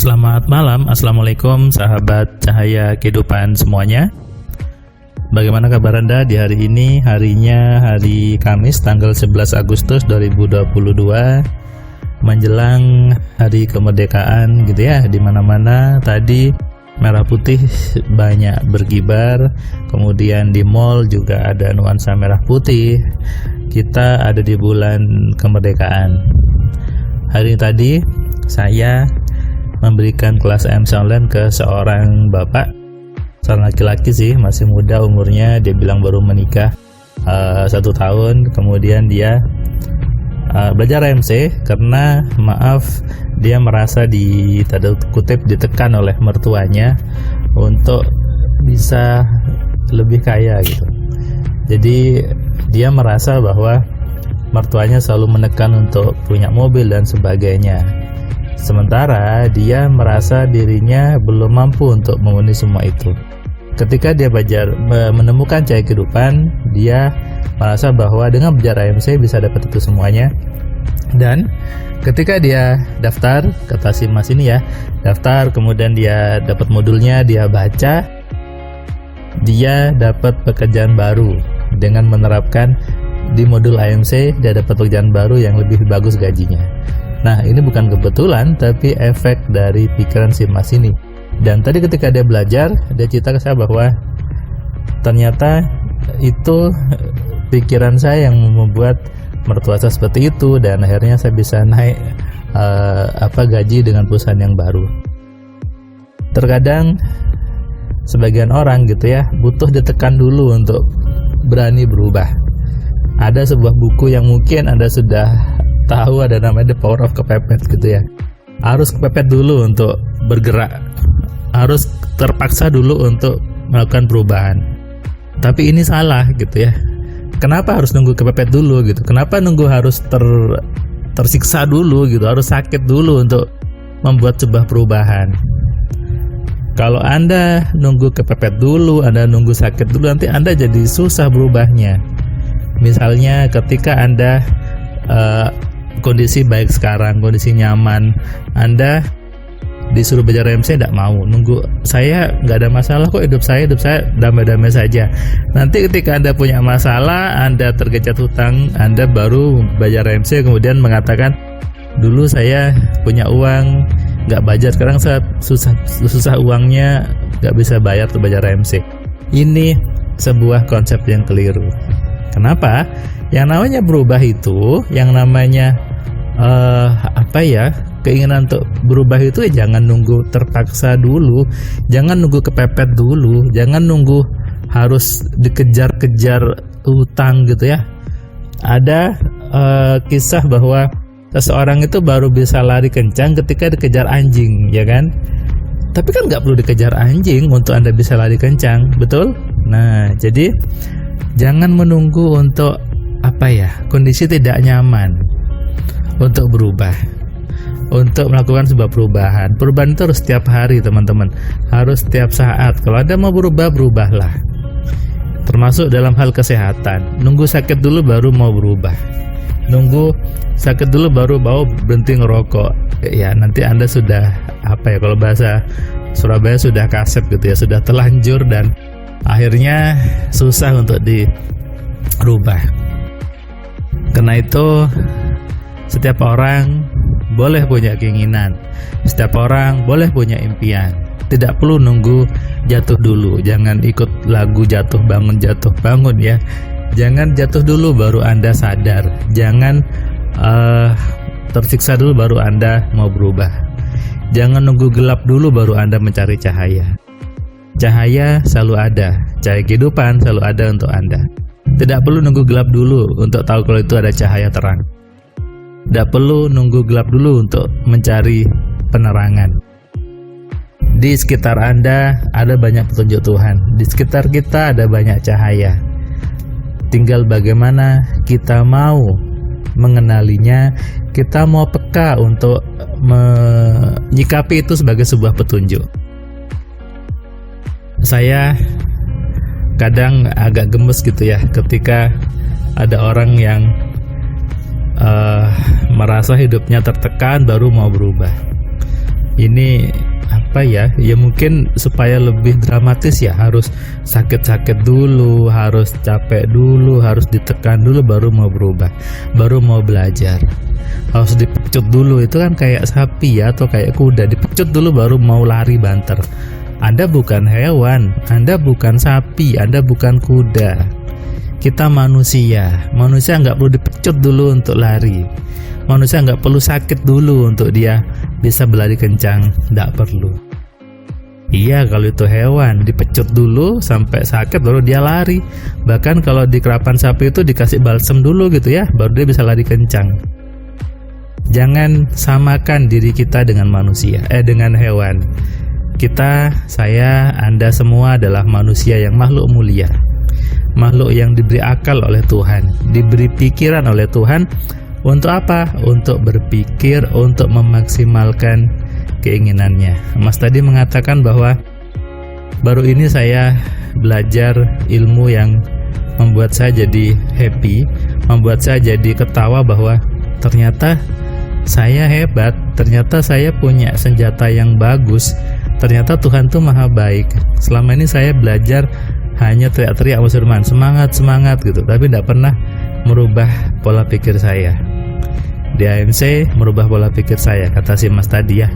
Selamat malam, Assalamualaikum sahabat cahaya kehidupan semuanya. Bagaimana kabar Anda di hari ini? Harinya hari Kamis tanggal 11 Agustus 2022, menjelang hari kemerdekaan gitu ya. Di mana-mana tadi merah putih banyak berkibar, kemudian di mall juga ada nuansa merah putih. Kita ada di bulan kemerdekaan. Hari tadi saya memberikan kelas AMC online ke seorang bapak, seorang laki-laki sih, masih muda umurnya. Dia bilang baru menikah 1 tahun. Kemudian dia belajar AMC karena dia merasa tanda kutip ditekan oleh mertuanya untuk bisa lebih kaya gitu. Jadi dia merasa bahwa mertuanya selalu menekan untuk punya mobil dan sebagainya. Sementara dia merasa dirinya belum mampu untuk memenuhi semua itu. Ketika dia belajar menemukan cahaya kehidupan, dia merasa bahwa dengan belajar AMC bisa dapat itu semuanya. Dan ketika dia daftar, kata si mas ini ya, daftar, kemudian dia dapat modulnya, dia baca, dia dapat pekerjaan baru dengan menerapkan di modul AMC. Dia dapat pekerjaan baru yang lebih bagus gajinya. Nah, ini bukan kebetulan, tapi efek dari pikiran si mas ini. Dan tadi ketika dia belajar, dia cerita ke saya bahwa ternyata itu pikiran saya yang membuat mertua saya seperti itu, dan akhirnya saya bisa naik gaji dengan perusahaan yang baru. Terkadang sebagian orang gitu ya, butuh ditekan dulu untuk berani berubah. Ada sebuah buku yang mungkin Anda sudah tahu, ada namanya The Power of Kepepet gitu ya. Harus kepepet dulu untuk bergerak, harus terpaksa dulu untuk melakukan perubahan. Tapi ini salah gitu ya. Kenapa harus nunggu kepepet dulu gitu? Kenapa nunggu harus tersiksa dulu gitu, harus sakit dulu untuk membuat sebuah perubahan? Kalau Anda nunggu kepepet dulu, Anda nunggu sakit dulu, nanti Anda jadi susah berubahnya. Misalnya ketika Anda kondisi baik sekarang, kondisi nyaman, Anda disuruh belajar AMC tidak mau, nunggu saya nggak ada masalah kok, hidup saya damai-damai saja. Nanti ketika Anda punya masalah, Anda tergecat hutang, Anda baru belajar AMC, kemudian mengatakan dulu saya punya uang nggak budget, sekarang saya susah uangnya, nggak bisa bayar untuk belajar AMC. Ini sebuah konsep yang keliru. Kenapa? Yang namanya berubah itu, yang namanya keinginan untuk berubah itu ya jangan nunggu terpaksa dulu, jangan nunggu kepepet dulu, jangan nunggu harus dikejar-kejar utang gitu ya. Ada kisah bahwa seseorang itu baru bisa lari kencang ketika dikejar anjing, ya kan? Tapi kan nggak perlu dikejar anjing untuk Anda bisa lari kencang, betul? Nah, jadi jangan menunggu untuk kondisi tidak nyaman untuk berubah, untuk melakukan sebuah perubahan. Perubahan itu harus setiap hari teman-teman, harus setiap saat. Kalau Anda mau berubah, berubahlah. Termasuk dalam hal kesehatan. Nunggu sakit dulu baru mau berubah, nunggu sakit dulu baru mau berhenti ngerokok, ya nanti Anda sudah kalau bahasa Surabaya sudah kasep gitu ya, sudah telanjur dan akhirnya susah untuk dirubah. Karena itu setiap orang boleh punya keinginan, setiap orang boleh punya impian. Tidak perlu nunggu jatuh dulu. Jangan ikut lagu jatuh bangun ya. Jangan jatuh dulu baru Anda sadar. Jangan tersiksa dulu baru Anda mau berubah. Jangan nunggu gelap dulu baru Anda mencari cahaya. Cahaya selalu ada, cahaya kehidupan selalu ada untuk Anda. Tidak perlu nunggu gelap dulu untuk tahu kalau itu ada cahaya terang. Tidak perlu nunggu gelap dulu untuk mencari penerangan. Di sekitar Anda ada banyak petunjuk Tuhan. Di sekitar kita ada banyak cahaya. Tinggal bagaimana kita mau mengenalinya, kita mau peka untuk menyikapi itu sebagai sebuah petunjuk. Saya kadang agak gemes gitu ya ketika ada orang yang merasa hidupnya tertekan baru mau berubah. Ini apa ya? Ya mungkin supaya lebih dramatis ya, harus sakit-sakit dulu, harus capek dulu, harus ditekan dulu baru mau berubah, baru mau belajar. Harus dipecut dulu, itu kan kayak sapi ya, atau kayak kuda, dipecut dulu baru mau lari banter. Anda bukan hewan, Anda bukan sapi, Anda bukan kuda. Kita manusia nggak perlu dipecut dulu untuk lari. Manusia nggak perlu sakit dulu untuk dia bisa berlari kencang, nggak perlu. Iya, kalau itu hewan dipecut dulu sampai sakit baru dia lari. Bahkan kalau di kerapan sapi itu dikasih balsem dulu gitu ya, baru dia bisa lari kencang. Jangan samakan diri kita dengan manusia, dengan hewan. Kita, saya, Anda semua adalah manusia yang makhluk mulia. Makhluk yang diberi akal oleh Tuhan, diberi pikiran oleh Tuhan. Untuk apa? Untuk berpikir, untuk memaksimalkan keinginannya. Mas tadi mengatakan bahwa baru ini saya belajar ilmu yang membuat saya jadi happy, membuat saya jadi ketawa bahwa ternyata saya hebat, ternyata saya punya senjata yang bagus, ternyata Tuhan tuh maha baik. Selama ini saya belajar hanya teriak-teriak Mas Firman, semangat gitu, tapi tidak pernah merubah pola pikir saya. Di AMC merubah pola pikir saya, kata si Mas tadi ya.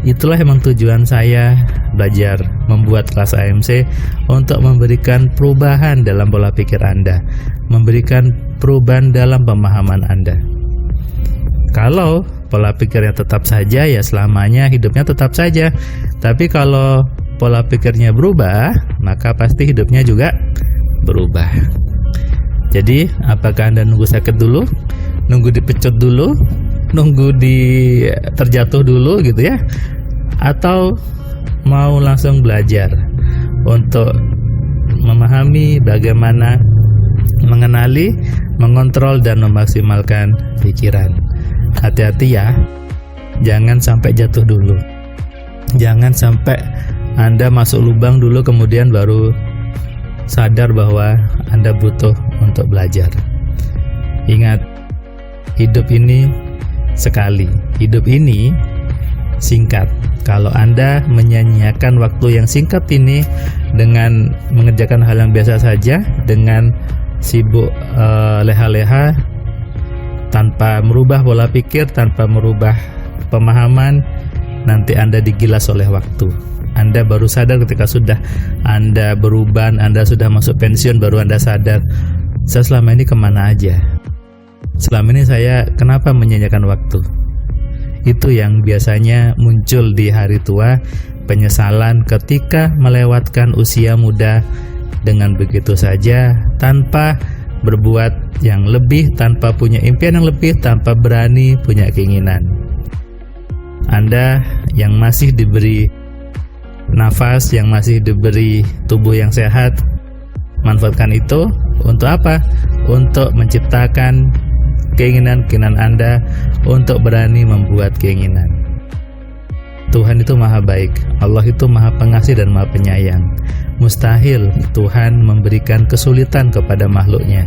Itulah emang tujuan saya belajar membuat kelas AMC, untuk memberikan perubahan dalam pola pikir Anda, memberikan perubahan dalam pemahaman Anda. Kalau pola pikirnya tetap saja, ya selamanya hidupnya tetap saja. Tapi kalau pola pikirnya berubah, maka pasti hidupnya juga berubah. Jadi, apakah Anda nunggu sakit dulu? Nunggu dipecut dulu? Nunggu terjatuh dulu gitu ya? Atau mau langsung belajar untuk memahami bagaimana mengenali, mengontrol, dan memaksimalkan pikiran? Hati-hati ya, jangan sampai jatuh dulu. Jangan sampai Anda masuk lubang dulu kemudian baru sadar bahwa Anda butuh untuk belajar. Ingat, hidup ini sekali, hidup ini singkat. Kalau Anda menyanyiakan waktu yang singkat ini dengan mengerjakan hal yang biasa saja, dengan sibuk leha-leha, tanpa merubah pola pikir, tanpa merubah pemahaman, nanti Anda digilas oleh waktu. Anda baru sadar ketika sudah Anda berubah, Anda sudah masuk pensiun, baru Anda sadar, saya selama ini kemana aja? Selama ini saya kenapa menyanyiakan waktu? Itu yang biasanya muncul di hari tua, penyesalan ketika melewatkan usia muda dengan begitu saja, tanpa berbuat yang lebih, tanpa punya impian yang lebih, tanpa berani punya keinginan. Anda yang masih diberi nafas, yang masih diberi tubuh yang sehat, manfaatkan itu untuk apa? Untuk menciptakan keinginan-keinginan Anda, untuk berani membuat keinginan. Tuhan itu maha baik, Allah itu maha pengasih dan maha penyayang. Mustahil Tuhan memberikan kesulitan kepada makhluknya.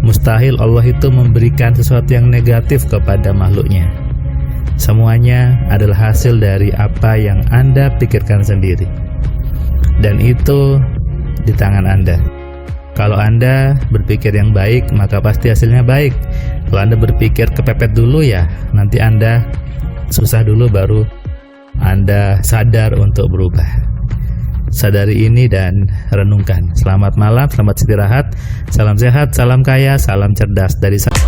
Mustahil Allah itu memberikan sesuatu yang negatif kepada makhluknya. Semuanya adalah hasil dari apa yang Anda pikirkan sendiri, dan itu di tangan Anda. Kalau Anda berpikir yang baik, maka pasti hasilnya baik. Kalau Anda berpikir kepepet dulu, ya nanti Anda susah dulu baru Anda sadar untuk berubah. Sadari ini dan renungkan. Selamat malam, selamat istirahat, salam sehat, salam kaya, salam cerdas dari saya.